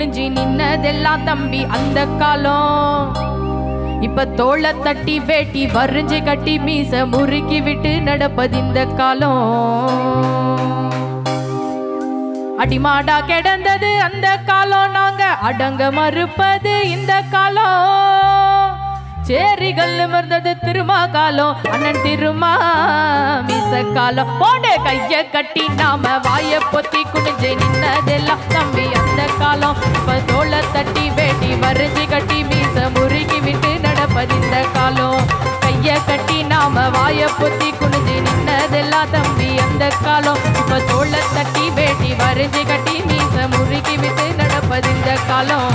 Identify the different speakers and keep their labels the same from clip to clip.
Speaker 1: குனிஞ்சி நின்னதெல்லாம் தம்பி அந்த காலம். இப்ப தோளை தட்டி வேட்டி வரிஞ்சு கட்டி மீச முறுக்கி விட்டு நடப்பது இந்த காலம். அடிமாடா கிடந்தது அந்த காலம், நாங்க அடங்க மறுப்பது இந்த காலம். சேரிகள் நிமிர்ந்தது திருமா காலம், அண்ணன் திருமா மீச காலம். போடு கைய கட்டி நாம வாய பொத்தி குனிஞ்சு நின்னதெல்லாம் தம்பி அந்த காலம். இப்ப தோளை தட்டி வேட்டி வரிஞ்சு கட்டி மீச முறுக்கி விட்டு நடப்பது இந்த காலம். கைய கட்டி நாம வாய பொத்தி குனிஞ்சு நின்னதெல்லாம் தம்பி அந்த காலம். இப்ப தோளை தட்டி வேட்டி வரிஞ்சு கட்டி மீச முறுக்கி விட்டு நடப்பது இந்த காலம்.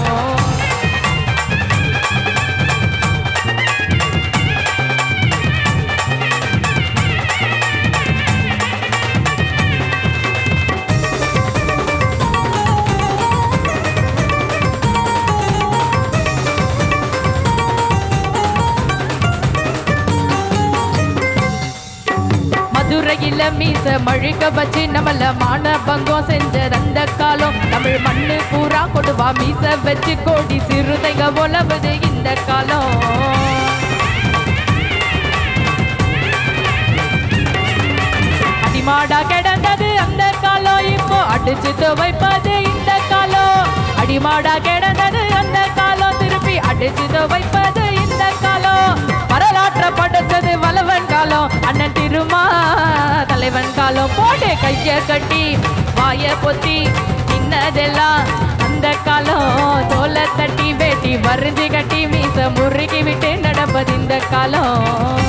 Speaker 1: மதுரையில மீச மழிக்க வச்சு நம்மள மானபங்கம் செஞ்சது அந்த காலம். தமிழ் மண்ணு பூரா கொடுவா மீச வச்சு கோடி சிறுதைங்க உழவுது இந்த காலம். அடிமாடா கிடந்தது அந்த காலம், இப்போ அடிச்சு துவைப்பது இந்த காலம். அடிமாடா கிடந்தது அந்த காலம், திருப்பி அடிச்சு துவைப்பது இந்த காலம். வரலாற்ற படைச்சது வளவன் காலம், அண்ணன் திருமா தலைவன் காலம். போடு கைய கட்டி வாய பொத்தி இன்னதெல்லாம் அந்த காலம். தோலை தட்டி வேட்டி வரிஞ்சு கட்டி மீச முறுக்கி விட்டு நடப்பது இந்த காலம்.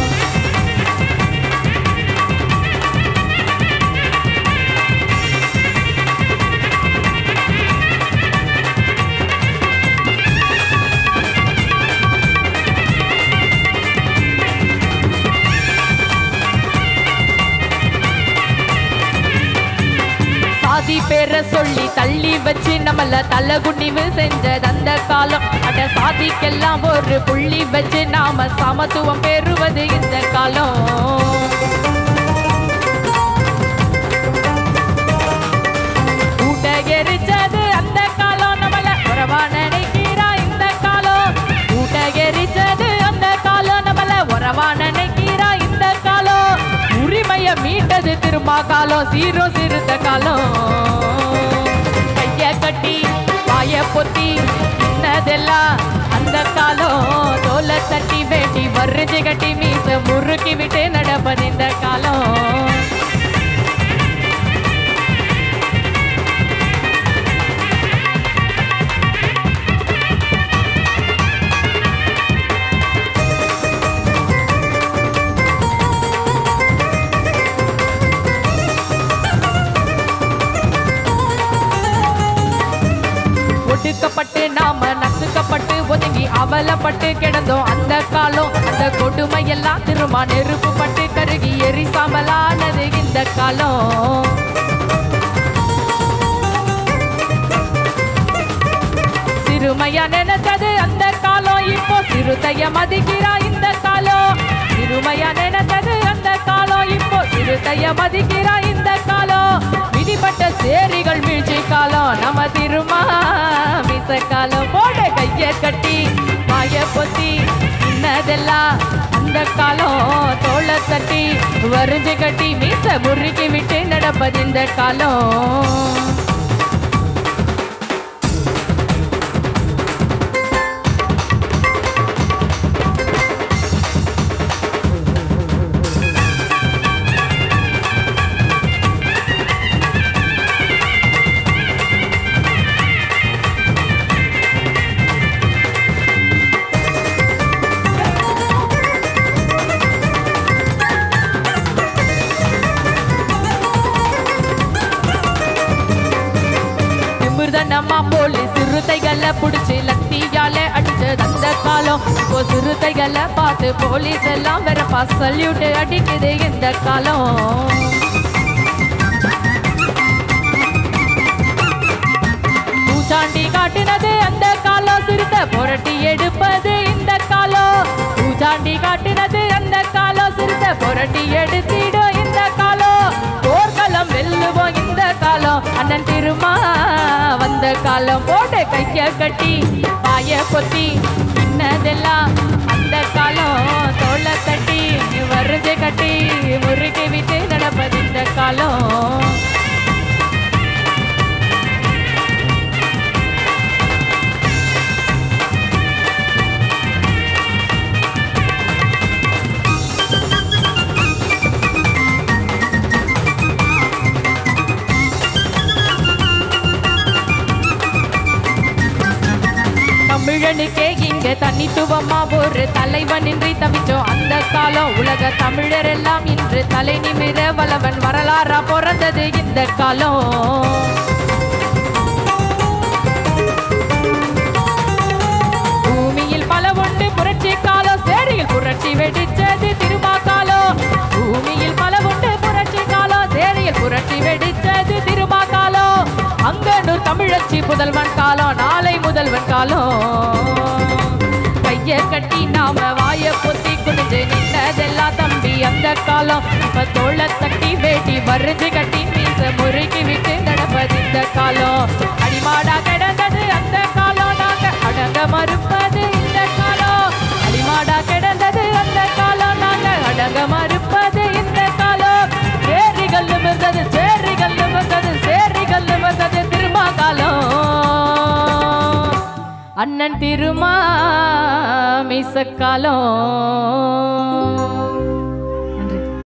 Speaker 1: சாதி பேரை சொல்லி தள்ளி வச்சு நம்மள தலகுனிவு செஞ்சது அந்த காலம். அட சாதிக்கெல்லாம் ஒரு புள்ளி வச்சு நாம சமத்துவம் பெறுவது இந்த காலம். கூட்ட எரிச்சது அந்த காலம், நம்மள உறவா நினைக்கிறா இந்த காலம். கூட்ட எரிச்சது அந்த காலம், நம்மள உறவா நினைக்கிறா இந்த காலம். உரிமைய மீட்டது திருமா காலம், சீரோ சிறுத்த காலம். கைய கட்டி வாய பொத்தி இன்னதெல்லாம் அந்த காலம். தோலை தட்டி வேட்டி வரிஞ்சு கட்டி மீச முறுக்கி விட்டு நடப்பது இந்த காலம். ஒடுக்கப்பட்டு நாம நசுக்கப்பட்டு ஒதுங்கி அவலப்பட்டு கிடந்தோம் அந்த காலம். அந்த கொடுமையெல்லாம் திரும்ப நெருப்பு பட்டு கருகி எரிசாமலானது இந்த காலம். சிறுமையா நினைச்சது அந்த காலம், இப்போ சிறுத்தைய மதிக்கிறா இந்த காலம். சிறுமையா நினைச்சது அந்த காலம், இப்போ சிறுத்தைய மதிக்கிறா இந்த காலம். விதிப்பட்ட சேரிகள் வீழ்ச்சி காலம், நம்ம திருமா மீச காலம். போட கைய கட்டி வாய பொத்தி இன்னதெல்லாம் அந்த காலம். தோளை தட்டி வரிஞ்சு கட்டி மீச முறுக்கி விட்டு நடப்பது இந்த காலம். நம்ம போலீஸ் சிறுத்தைகளை புடிச்சு லத்தியால அடிச்சது அந்த காலம். இப்போ சிறுத்தைகளை பார்த்து போலீஸ் எல்லாம் வெறப்பா சல்யூட் அடிக்குது இந்த காலம். பூச்சாண்டி காட்டுனது அந்த காலம், சிறுத்தை புரட்டி எடுப்பது இந்த காலம். பூச்சாண்டி காட்டுனது அந்த காலம், சிறுத்தை புரட்டி எடுத்திடும் இந்த காலம். போர்க்களம் வெல்லுவோம் இந்த காலம், அண்ணன் திருமா வந்த அந்த காலம் போட்டு கைய கட்டி பாய பொத்தி இன்னதெல்லாம் அந்த காலம் தோளை தட்டி வரைஞ்சு கட்டி முறுக்கி விட்டு நடப்பது இந்த காலம். தமிழனுக்கே இங்க தனித்துவமா ஒரு தலைவனின்றி தவிச்சோம் அந்த காலம். உலக தமிழர் எல்லாம் இன்று தலை நிமிர வல்லவன் வரலாறா பிறந்தது இந்த காலம். பூமியில் பல உண்டு புரட்சி காலம், சேரியில் புரட்சி வெடிச்சது திருமாக்காலம். பூமியில் பல உண்டு புரட்சி காலம், சேரியில் புரட்சி வெடிச்சது திருமாக்காலம். அங்கனூர் தமிழச்சி புதல்வன் காலம், நாளை முதல்வன் காலம். கைய கட்டி நாம வாய பொத்தி குடிஞ்சு நின்னதெல்லாம் தம்பி அந்த காலம். இப்ப தோளை தட்டி வேட்டி வரைஞ்சு கட்டி மீச முறுக்கி விட்டு நடப்பது இந்த காலம். அடிமாடா கிடந்தது அந்த காலம், நாங்க அடங்க மறுப்பது இந்த காலம். அடிமாடா கிடந்தது அந்த காலம், நாங்க அடங்க மறுப்பது இந்த காலம். சேரிகள் நிமிர்ந்தது, சேரிகள் நிமிர்ந்தது, சேரிகள் நிமிர்ந்தது திருமா காலம். அண்ணன் திருமா மீசக்காலம்.